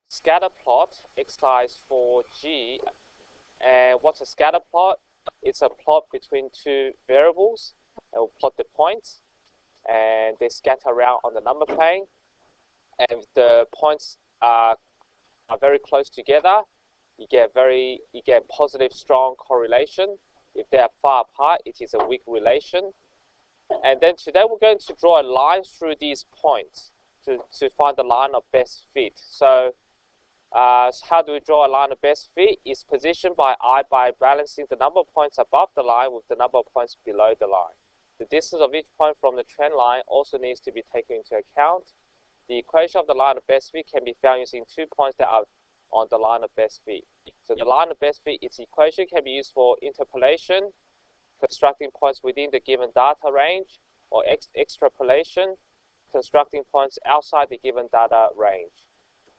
scatter plot exercise for G. And what's a scatter plot? It's a plot between two variables. And we'll plot the points, and they scatter around on the number plane. And if the points are very close together, you get positive, strong correlation. If they are far apart, it is a weak relation. And then today we're going to draw a line through these points to find the line of best fit. So how do we draw a line of best fit? It's positioned by I by balancing the number of points above the line with the number of points below the line. The distance of each point from the trend line also needs to be taken into account. The equation of the line of best fit can be found using 2 points that are on the line of best fit. So the line of best fit, its equation can be used for interpolation, constructing points within the given data range, or extrapolation, constructing points outside the given data range.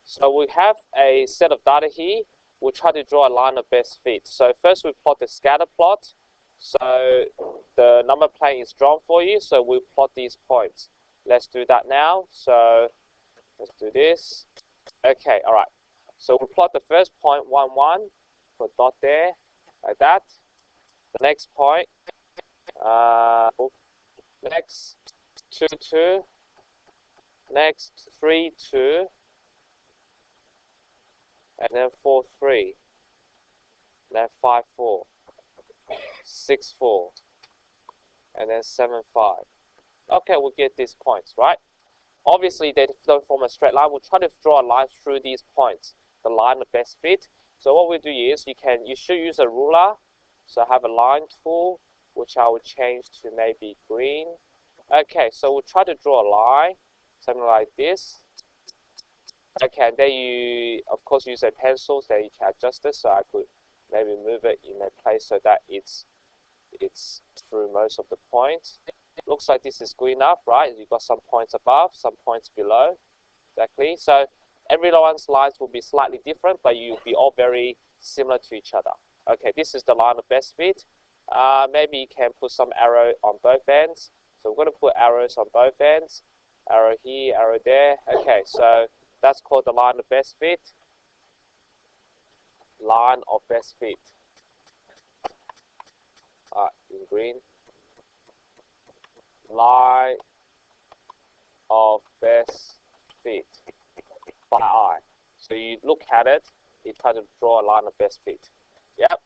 So we have a set of data here. We'll try to draw a line of best fit. So first we plot the scatter plot. So the number plane is drawn for you, so we'll plot these points. Let's do that now. So let's do this. Okay, all right. So we'll plot the first point, 1, 1. Put dot there, like that. The next point, next 2, 2. Next 3, 2. And then 4, 3. Then 5, 4. 6, 4. And then 7, 5. Okay, we'll get these points, right? Obviously, they don't form a straight line. We'll try to draw a line through these points, the line of best fit. So what we do is you should use a ruler. So I have a line tool, which I will change to maybe green. Okay, so we'll try to draw a line, something like this. Okay, and then you, of course, use a pencil, so you can adjust it. So I could maybe move it in a place so that it's through most of the points. Looks like this is good enough, right? You've got some points above, some points below. Exactly. So everyone's lines will be slightly different, but you'll be all very similar to each other. Okay, this is the line of best fit. Maybe you can put some arrow on both ends. So we're going to put arrows on both ends. Arrow here, arrow there. Okay, so that's called the line of best fit. Line of best fit. In green. Line of best fit by eye. So you look at it, you try to draw a line of best fit. Yep.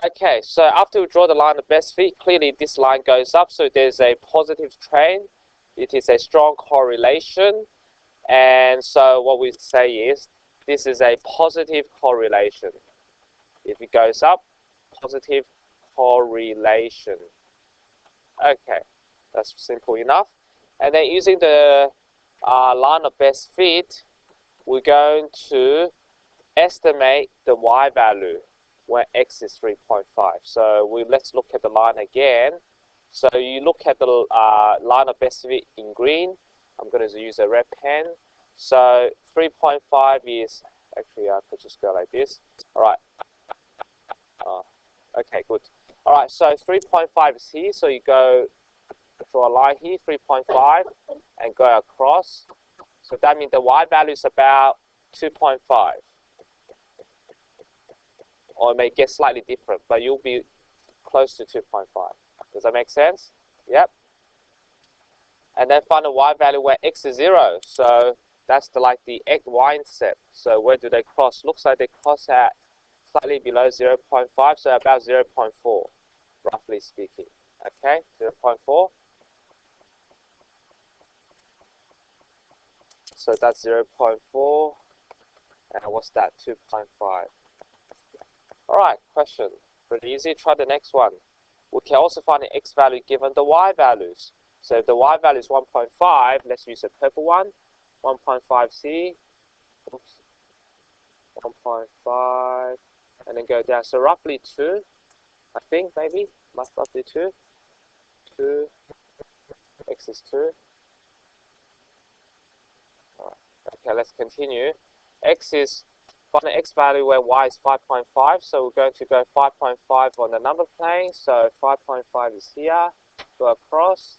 Okay, so after we draw the line of best fit, clearly this line goes up, so there's a positive trend. It is a strong correlation. And so what we say is, this is a positive correlation. If it goes up, positive correlation. Okay, that's simple enough. And then using the line of best fit, we're going to estimate the y value when x is 3.5. So let's look at the line again. So you look at the line of best fit in green. I'm going to use a red pen. So 3.5 is, actually I could just go like this. All right. Okay, good. All right, so 3.5 is here. So you go draw a line here, 3.5, and go across. So that means the y value is about 2.5. Or it may get slightly different, but you'll be close to 2.5. Does that make sense? Yep. And then find the y value where x is 0. So that's like the y-intercept. So where do they cross? Looks like they cross at slightly below 0.5, so about 0.4, roughly speaking. Okay, 0.4. So that's 0.4. And what's that? 2.5. Alright, question. Pretty easy. Try the next one. We can also find the x value given the y values. So if the y value is 1.5, let's use a purple one. 1.5c. Oops. 1.5. And then go down. So roughly 2. I think maybe. Must roughly 2. 2. X is 2. Alright. Okay, let's continue. X is, find the x value where y is 5.5. So we're going to go 5.5 on the number plane. So 5.5 is here. Go across.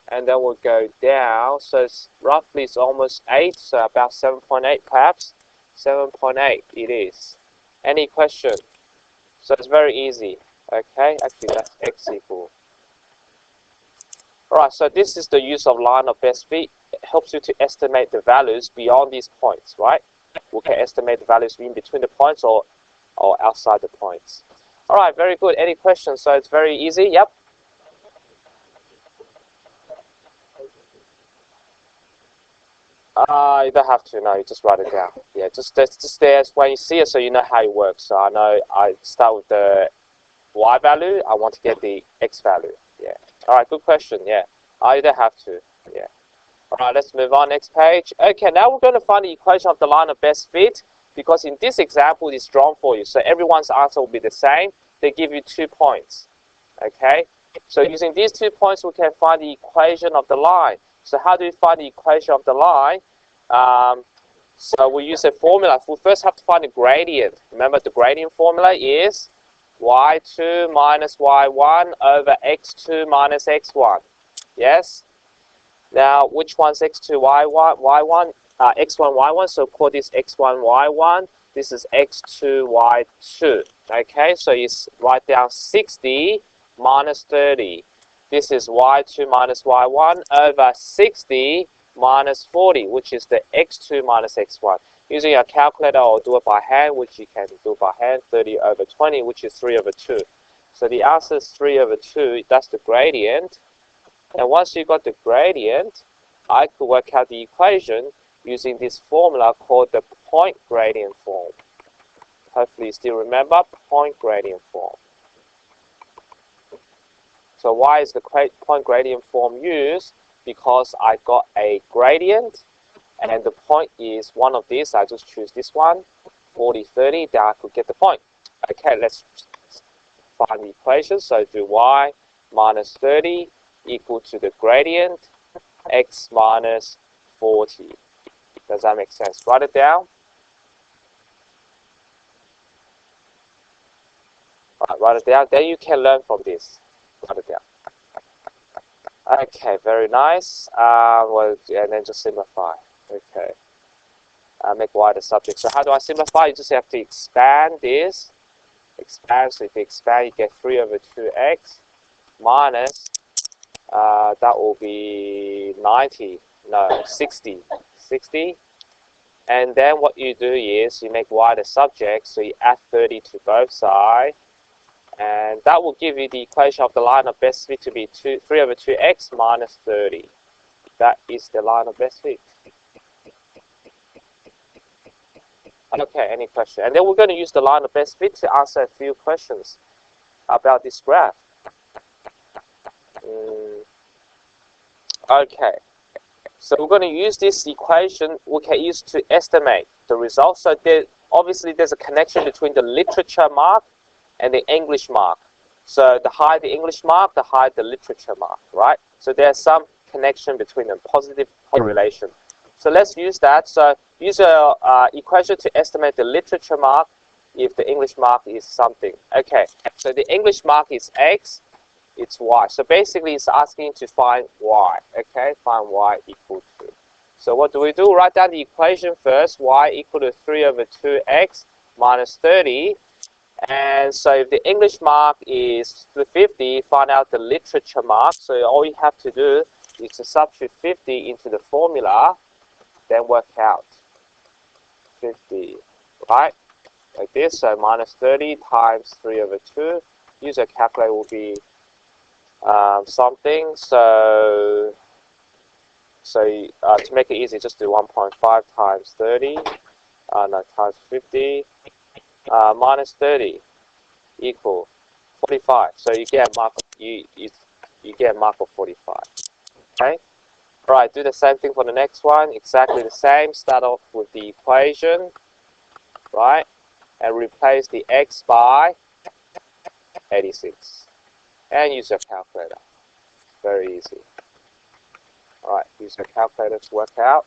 and then we'll go down. So it's roughly it's almost 8, so about 7.8 perhaps. 7.8 it is. Any question? So it's very easy. Okay, actually that's x equal. Alright, so this is the use of line of best fit. It helps you to estimate the values beyond these points, right? We can estimate the values in between the points or outside the points. Alright, very good. Any questions? So it's very easy. Yep. You don't have to. No, you just write it down. Yeah, just there when you see it, so you know how it works. So I know I start with the y value. I want to get the x value. Yeah. All right. Good question. Yeah. You don't have to. Yeah. All right. Let's move on. Next page. Okay. Now we're going to find the equation of the line of best fit, because in this example it's drawn for you. So everyone's answer will be the same. They give you 2 points. Okay. So using these 2 points, we can find the equation of the line. So how do we find the equation of the line? So we use a formula. We first have to find the gradient. Remember, the gradient formula is y2 minus y1 over x2 minus x1. Yes? Now, which one's x2, y1, x1, y1? So call this x1, y1. This is x2, y2. Okay, so you write down 60 minus 30. This is y2 minus y1 over 60 minus 40, which is the x2 minus x1. Using a calculator or do it by hand, which you can do by hand, 30 over 20, which is 3 over 2. So the answer is 3 over 2. That's the gradient. And once you got the gradient, I could work out the equation using this formula called the point gradient form. Hopefully you still remember point gradient form. So why is the point gradient form used? Because I got a gradient and the point is one of these. I just choose this one, 40, 30, then I could get the point. Okay, let's find the equation. So do y minus 30 equal to the gradient x minus 40. Does that make sense? Write it down. Right, write it down. Then you can learn from this. Write it down. Okay, very nice. Well, and then just simplify. Okay. Make y the subject. So how do I simplify? You just have to expand this. Expand. So if you expand, you get 3 over 2x minus, that will be 90. No, 60. 60. And then what you do is you make y the subject. So you add 30 to both sides. And that will give you the equation of the line of best fit to be 3 over 2x minus 30. That is the line of best fit. Okay, any question? And then we're going to use the line of best fit to answer a few questions about this graph. Okay, so we're going to use this equation we can use to estimate the results. So obviously there's a connection between the literature mark and the English mark. So the higher the English mark, the higher the literature mark, right? So there's some connection between them, positive correlation. So let's use that. So use a equation to estimate the literature mark if the English mark is something. Okay, so the English mark is x, it's y. So basically it's asking to find y, okay? Find y equal to. So what do? Write down the equation first, y equal to 3 over 2x minus 30. And so if the English mark is 50, find out the literature mark. So all you have to do is to substitute 50 into the formula, then work out 50, right? Like this, so minus 30 times 3 over 2. Use a calculator will be something. So to make it easy, just do 1.5 times 30, no, times 50. Minus 30 equal 45. So you get a mark of, you get a mark of 45. Okay. All right. Do the same thing for the next one. Exactly the same. Start off with the equation, right, and replace the x by 86, and use your calculator. Very easy. All right. Use your calculator to work out.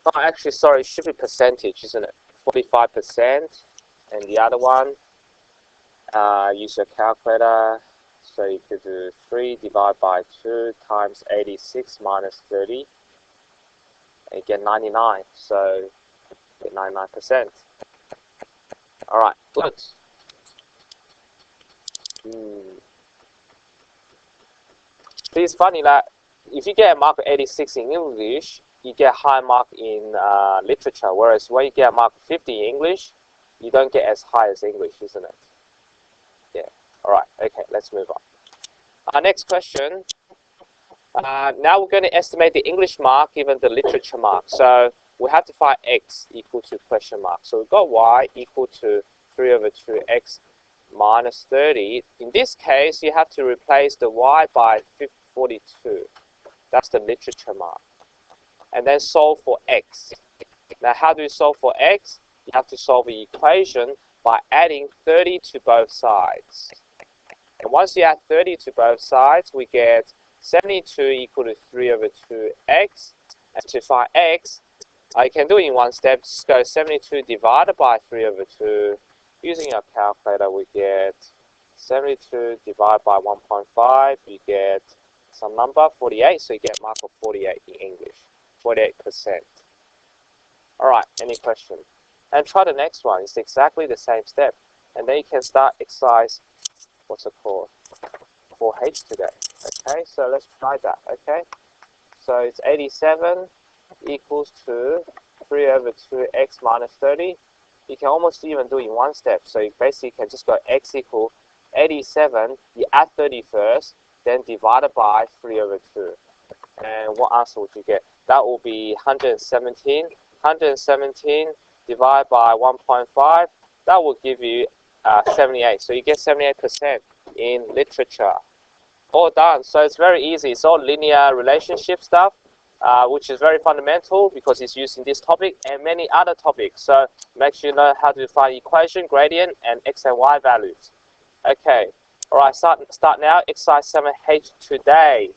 Oh, actually, sorry, it should be percentage, isn't it? 45%, and the other one, Use your calculator. So you could do 3 divided by 2 times 86 minus 30. And you get 99. So you get 99%. Alright, good. It's funny that if you get a mark of 86 in English, you get a high mark in literature, whereas when you get a mark of 50 in English, you don't get as high as English, isn't it? Yeah. Alright, okay, let's move on. Our next question. Now we're going to estimate the English mark given the literature mark. So we have to find x equal to question mark. So we've got y equal to 3 over 2x minus 30. In this case, you have to replace the y by 42. That's the literature mark. And then solve for x. Now, how do you solve for x? You have to solve the equation by adding 30 to both sides. And once you add 30 to both sides, we get 72 equal to 3 over 2x. And to find x, I can do it in one step. Just go 72 divided by 3 over 2. Using our calculator, we get 72 divided by 1.5. You get some number, 48. So you get mark of 48 in English, 48%. All right, any question? And try the next one. It's exactly the same step. And then you can start exercise, what's it called? 4H today. Okay, so let's try that. Okay, so it's 87 equals to 3 over 2x minus 30. You can almost even do it in one step. So you basically can just go x equal 87, you add 30 first, then divided by 3 over 2. And what answer would you get? That will be 117. 117 divided by 1.5, that will give you 78. So you get 78% in literature. All done. So it's very easy. It's all linear relationship stuff, which is very fundamental because it's used in this topic and many other topics. So make sure you know how to find equation, gradient, and x and y values. Okay. All right. Start now. Exercise 7H today.